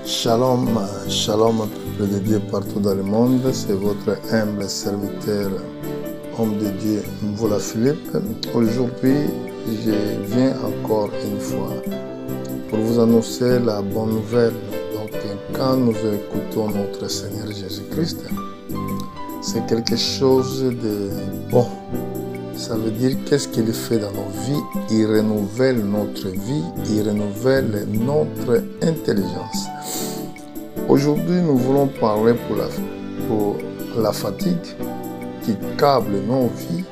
Shalom, shalom, peuple de Dieu partout dans le monde. C'est votre humble serviteur, homme de Dieu, Mvoula Philippe. Aujourd'hui, je viens encore une fois pour vous annoncer la bonne nouvelle. Donc, quand nous écoutons notre Seigneur Jésus-Christ, c'est quelque chose de bon. Ça veut dire qu'est-ce qu'il fait dans nos vies? Il renouvelle notre vie, il renouvelle notre intelligence. Aujourd'hui, nous voulons parler pour la fatigue qui câble nos vies.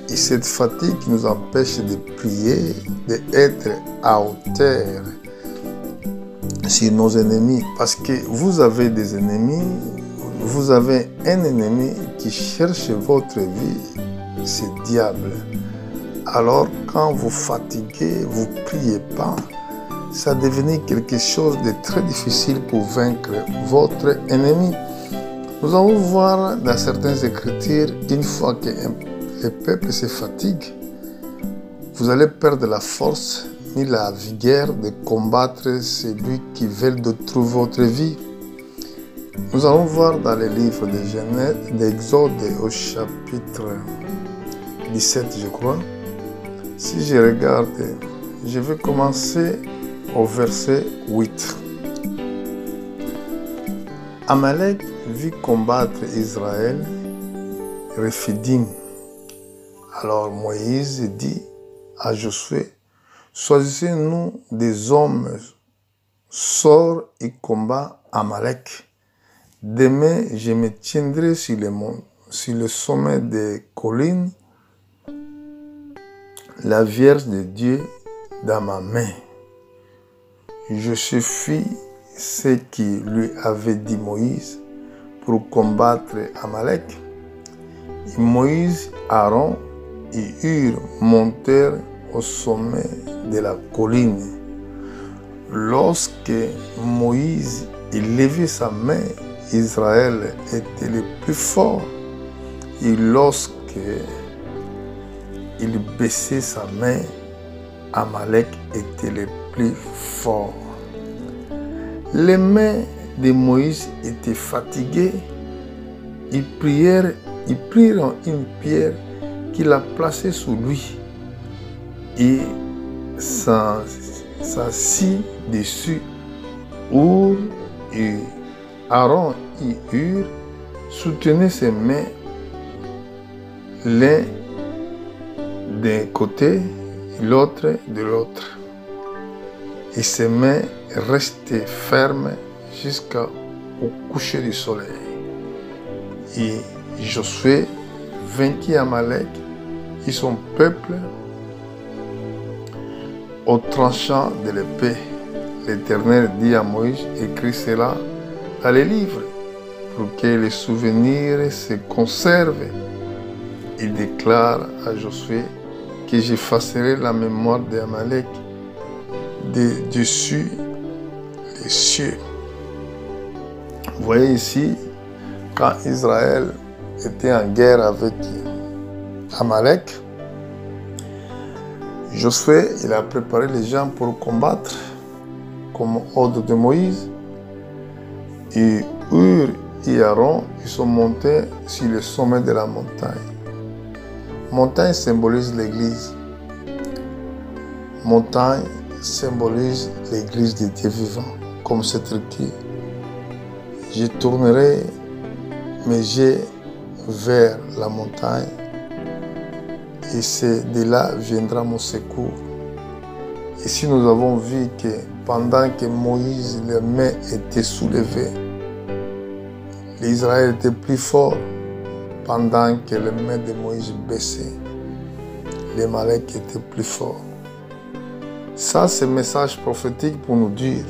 Et cette fatigue qui nous empêche de prier, d'être à hauteur sur nos ennemis. Parce que vous avez des ennemis, vous avez un ennemi qui cherche votre vie. C'est le diable. Alors quand vous fatiguez, vous ne priez pas, ça devient quelque chose de très difficile pour vaincre votre ennemi. Nous allons voir dans certaines écritures, une fois que le peuple se fatigue, vous allez perdre la force ni la vigueur de combattre celui qui veut détruire votre vie. Nous allons voir dans le livre de Genèse, d'Exode au chapitre 17, je crois. Si je regarde, je vais commencer au verset 8. Amalek vit combattre Israël, Rephidim. Alors Moïse dit à Josué, choisissez-nous des hommes, sors et combat Amalek. Demain, je me tiendrai sur le sommet des collines, la Vierge de Dieu dans ma main. Je fis ce qui lui avait dit Moïse pour combattre Amalek. Et Moïse, Aaron et Hur montèrent au sommet de la colline. Lorsque Moïse élevait sa main, Israël était le plus fort. Et lorsque il baissait sa main, Amalek était le plus fort. Les mains de Moïse étaient fatiguées. Ils prirent une pierre qu'il a placée sous lui et s'assit dessus. Hur et Aaron et Hur soutenaient ses mains, l'un d'un côté, l'autre de l'autre. Et ses mains restaient fermes jusqu'au coucher du soleil. Et Josué vainquit Amalek et son peuple au tranchant de l'épée. L'Éternel dit à Moïse, écris cela dans les livres pour que les souvenirs se conservent. Il déclare à Josué que j'effacerai la mémoire d'Amalek de dessus les cieux. Vous voyez ici, quand Israël était en guerre avec Amalek, Josué il a préparé les gens pour combattre comme ordre de Moïse. Et Hur et Aaron ils sont montés sur le sommet de la montagne. Montagne symbolise l'église. Montagne symbolise l'église de Dieu vivant. Comme c'est écrit, je tournerai mes yeux vers la montagne et c'est de là viendra mon secours. Ici nous avons vu que pendant que Moïse, les mains étaient soulevées, l'Israël était plus fort. Pendant que les mains de Moïse baissaient, les Amalek étaient plus forts. Ça, c'est un message prophétique pour nous dire,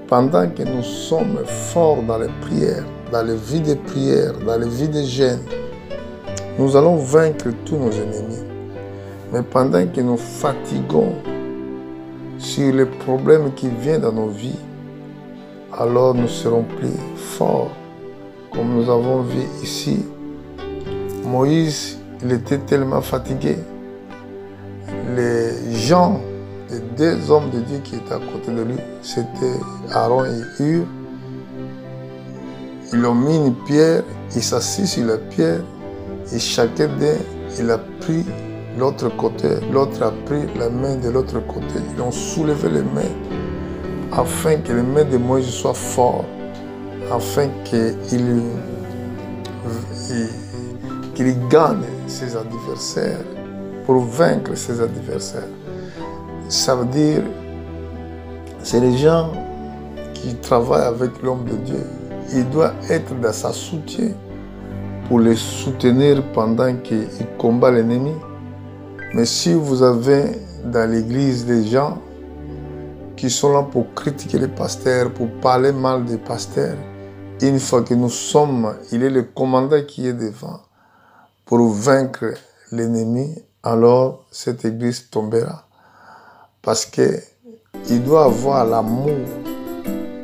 pendant que nous sommes forts dans les prières, dans les vies de prière, dans les vies de jeûne, nous allons vaincre tous nos ennemis. Mais pendant que nous fatiguons sur les problèmes qui viennent dans nos vies, alors nous serons plus forts. Comme nous avons vu ici, Moïse, il était tellement fatigué. Les gens les deux hommes de Dieu qui étaient à côté de lui, c'était Aaron et Hur. Ils ont mis une pierre, il s'assit sur la pierre et chacun d'eux, il a pris l'autre côté, l'autre a pris la main de l'autre côté. Ils ont soulevé les mains afin que les mains de Moïse soient fortes, afin qu'il gagne ses adversaires, pour vaincre ses adversaires. Ça veut dire, c'est les gens qui travaillent avec l'homme de Dieu. Il doit être dans sa soutien pour les soutenir pendant qu'il combat l'ennemi. Mais si vous avez dans l'église des gens qui sont là pour critiquer les pasteurs, pour parler mal des pasteurs, une fois que nous sommes, il est le commandant qui est devant pour vaincre l'ennemi, alors cette église tombera. Parce qu'il doit avoir l'amour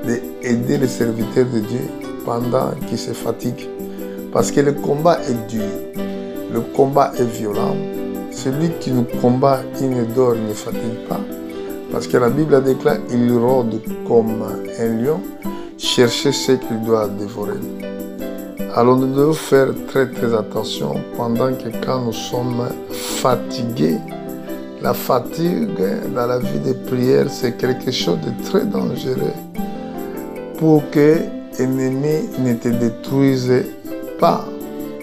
d'aider les serviteurs de Dieu pendant qu'ils se fatiguent. Parce que le combat est dur, le combat est violent. Celui qui nous combat, il ne dort, il ne fatigue pas. Parce que la Bible déclare qu'il rôde comme un lion, chercher ce qu'il doit dévorer. Alors nous devons faire très attention pendant que quand nous sommes fatigués. La fatigue dans la vie de prière, c'est quelque chose de très dangereux pour que l'ennemi ne te détruise pas.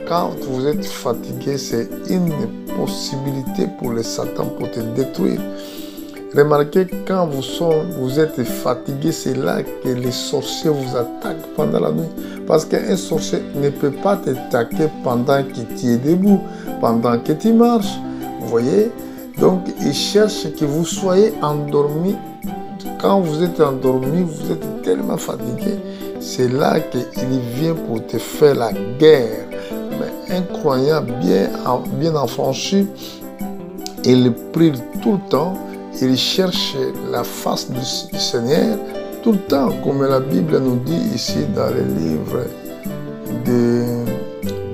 Quand vous êtes fatigué, c'est une possibilité pour le Satan pour te détruire. Remarquez, quand vous êtes fatigué, c'est là que les sorciers vous attaquent pendant la nuit. Parce qu'un sorcier ne peut pas t'attaquer pendant que tu es debout, pendant que tu marches. Vous voyez? Donc, il cherche que vous soyez endormi. Quand vous êtes endormi, vous êtes tellement fatigué. C'est là qu'il vient pour te faire la guerre. Mais un croyant bien affranchi, il prie tout le temps. Il cherche la face du Seigneur tout le temps, comme la Bible nous dit ici dans le livre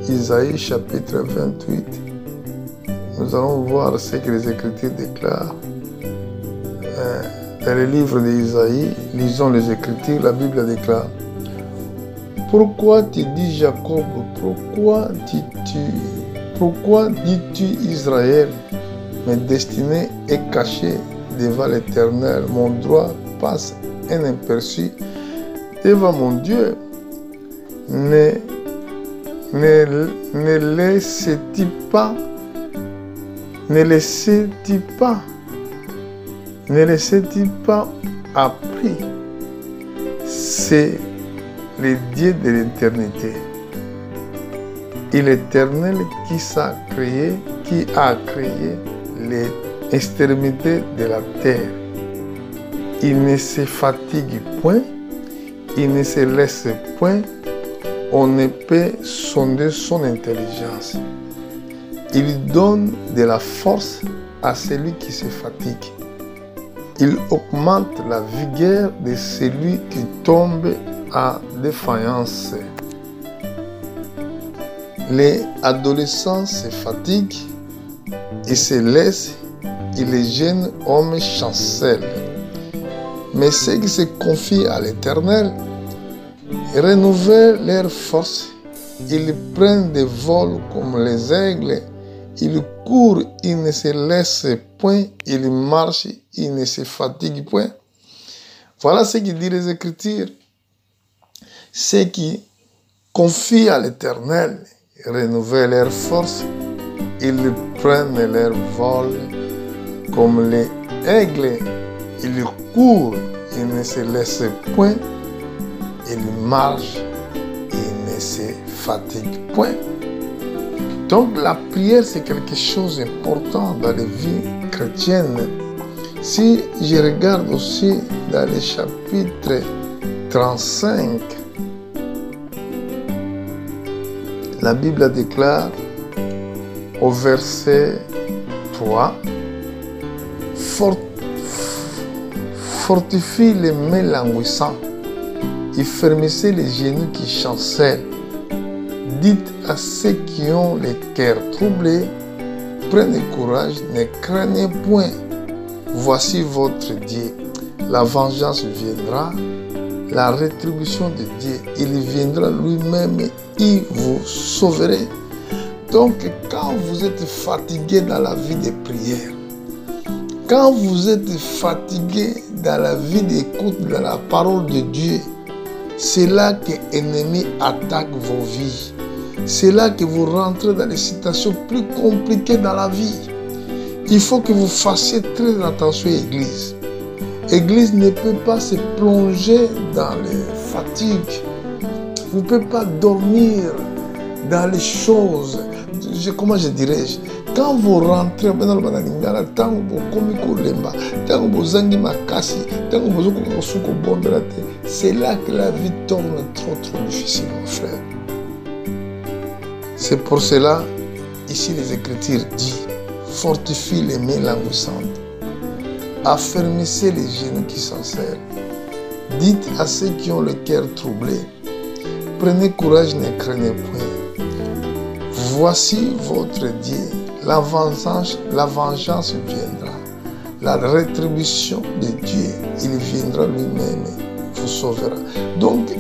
d'Isaïe chapitre 28. Nous allons voir ce que les Écritures déclarent. Dans le livre d'Isaïe, lisons les Écritures, la Bible déclare: Pourquoi tu dis Jacob, pourquoi dis-tu Israël, mes destinées est cachée devant l'Éternel, mon droit passe inaperçu devant mon Dieu. Ne laisses-tu pas appris? C'est le Dieu de l'éternité. Et l'Éternel qui a créé l'extrémité de la terre. Il ne se fatigue point, il ne se laisse point, on ne peut sonder son intelligence. Il donne de la force à celui qui se fatigue. Il augmente la vigueur de celui qui tombe en défaillance. Les adolescents se fatiguent et se laissent, et les jeunes hommes chancellent. Mais ceux qui se confient à l'Éternel renouvellent leur force. Ils prennent des vols comme les aigles. Ils courent, ils ne se laissent point. Ils marchent, ils ne se fatiguent point. Voilà ce qui dit les Écritures. Ceux qui confient à l'Éternel renouvellent leur force. Ils prennent leur vol comme les aigles. Ils courent, ils ne se laissent point. Ils marchent, ils ne se fatiguent point. Donc la prière, c'est quelque chose d'important dans la vie chrétienne. Si je regarde aussi dans le chapitre 35, la Bible déclare au verset 3, fortifie les mains languissants et fermissez les genoux qui chancellent. Dites à ceux qui ont les cœurs troublés, prenez courage, ne craignez point. voici votre Dieu. La vengeance viendra, la rétribution de Dieu, il viendra lui-même et il vous sauvera. Donc, quand vous êtes fatigué dans la vie de prière, quand vous êtes fatigué dans la vie d'écoute de la parole de Dieu, c'est là que l'ennemi attaque vos vies. C'est là que vous rentrez dans des situations plus compliquées dans la vie. Il faut que vous fassiez très attention, Église. L'Église ne peut pas se plonger dans les fatigues. Vous ne pouvez pas dormir dans les choses. Comment je dirais-je? Quand vous rentrez dans le Bananingala, tant que vous communiquez lemba, tant que vous zangi makasi, tant que vous avez bon de la terre, c'est là que la vie tourne trop difficile, mon frère. C'est pour cela, ici les Écritures disent, fortifie les mains languissantes, affermissez les genoux qui s'en serrent, dites à ceux qui ont le cœur troublé, prenez courage, ne craignez point. Voici votre Dieu, la vengeance viendra, la rétribution de Dieu, il viendra lui-même, vous sauvera. Donc,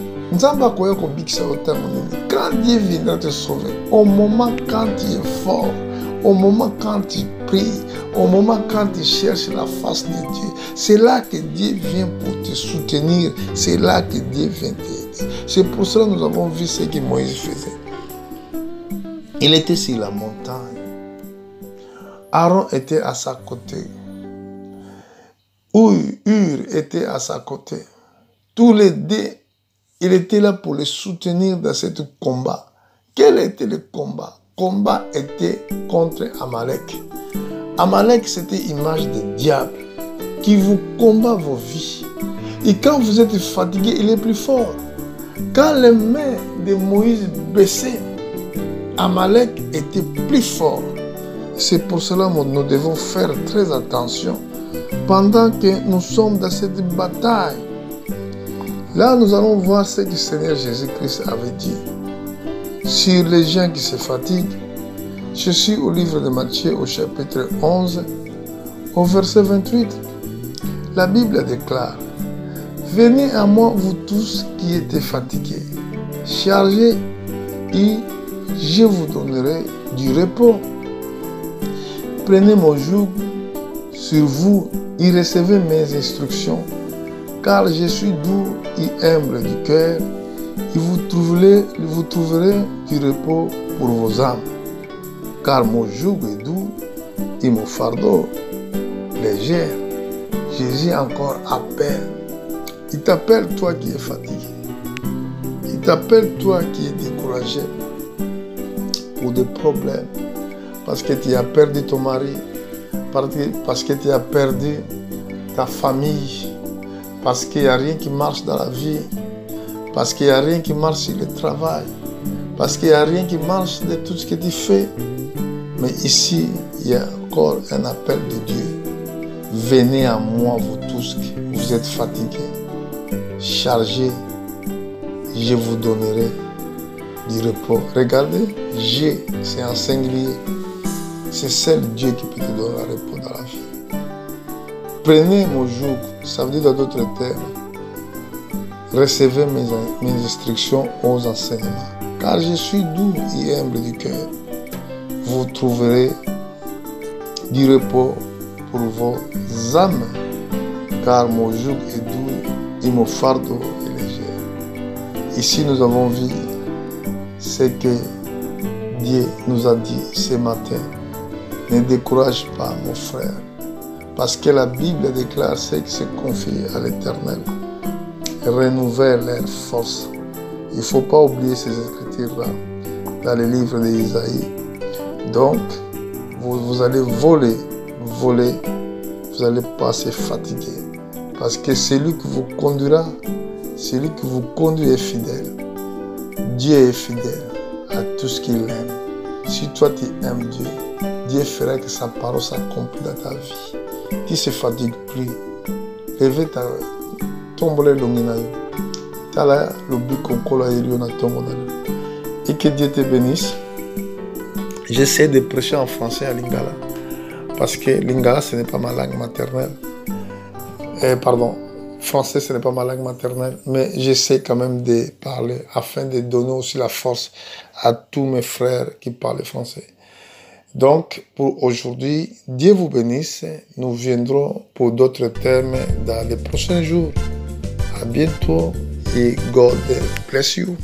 quand Dieu viendra te sauver, au moment quand tu es fort, au moment quand tu pries, au moment quand tu cherches la face de Dieu, c'est là que Dieu vient pour te soutenir, c'est là que Dieu vient t'aider. C'est pour cela que nous avons vu ce que Moïse faisait. Il était sur la montagne. Aaron était à sa côté. Hur était à sa côté. Tous les deux, il était là pour les soutenir dans ce combat. Quel était le combat? Le combat était contre Amalek. Amalek, c'était l'image du diable qui vous combat vos vies. Et quand vous êtes fatigué, il est plus fort. Quand les mains de Moïse baissaient, Amalek était plus fort. C'est pour cela que nous devons faire très attention pendant que nous sommes dans cette bataille. Là, nous allons voir ce que le Seigneur Jésus-Christ avait dit sur les gens qui se fatiguent. Je suis au livre de Matthieu, au chapitre 11, au verset 28. La Bible déclare: venez à moi, vous tous qui êtes fatigués, chargés, et je vous donnerai du repos. Prenez mon joug sur vous et recevez mes instructions, car je suis doux et humble du cœur, et vous trouverez du repos pour vos âmes. Car mon joug est doux et mon fardeau léger. Jésus encore appelle. Il t'appelle toi qui es fatigué. Il t'appelle toi qui es découragé pour des problèmes. Parce que tu as perdu ton mari, parce que tu as perdu ta famille, parce qu'il n'y a rien qui marche dans la vie, parce qu'il n'y a rien qui marche sur le travail, parce qu'il n'y a rien qui marche de tout ce que tu fais. Mais ici, il y a encore un appel de Dieu. Venez à moi, vous tous qui vous êtes fatigués, chargés, je vous donnerai du repos. Regardez, c'est un singulier. C'est seul Dieu qui peut te donner le repos dans la vie. Prenez mon joug, ça veut dire dans d'autres termes, recevez mes instructions aux enseignements, car je suis doux et humble du cœur. Vous trouverez du repos pour vos âmes, car mon joug est doux et mon fardeau est léger. Ici, nous avons vu ce que Dieu nous a dit ce matin. Ne décourage pas, mon frère, parce que la Bible déclare ceux qui se confient à l'Éternel renouvellent leur force. Il ne faut pas oublier ces écritures-là dans le livre d'Isaïe. Donc, vous allez voler, vous n'allez pas se fatiguer, parce que celui qui vous conduira, celui qui vous conduit est fidèle. Dieu est fidèle à tout ce qu'il aime. Si toi tu aimes Dieu, Dieu fera que sa parole s'accomplisse dans ta vie. Tu ne se fatigues plus. Levez ta tombe le longinayo. Tala lobi konkola elio na tombe na. Et que Dieu te bénisse. J'essaie de prêcher en français à Lingala parce que lingala, ce n'est pas ma langue maternelle. Français, ce n'est pas ma langue maternelle, mais j'essaie quand même de parler afin de donner aussi la force à tous mes frères qui parlent français. Donc, pour aujourd'hui, Dieu vous bénisse. Nous viendrons pour d'autres thèmes dans les prochains jours. À bientôt et God bless you.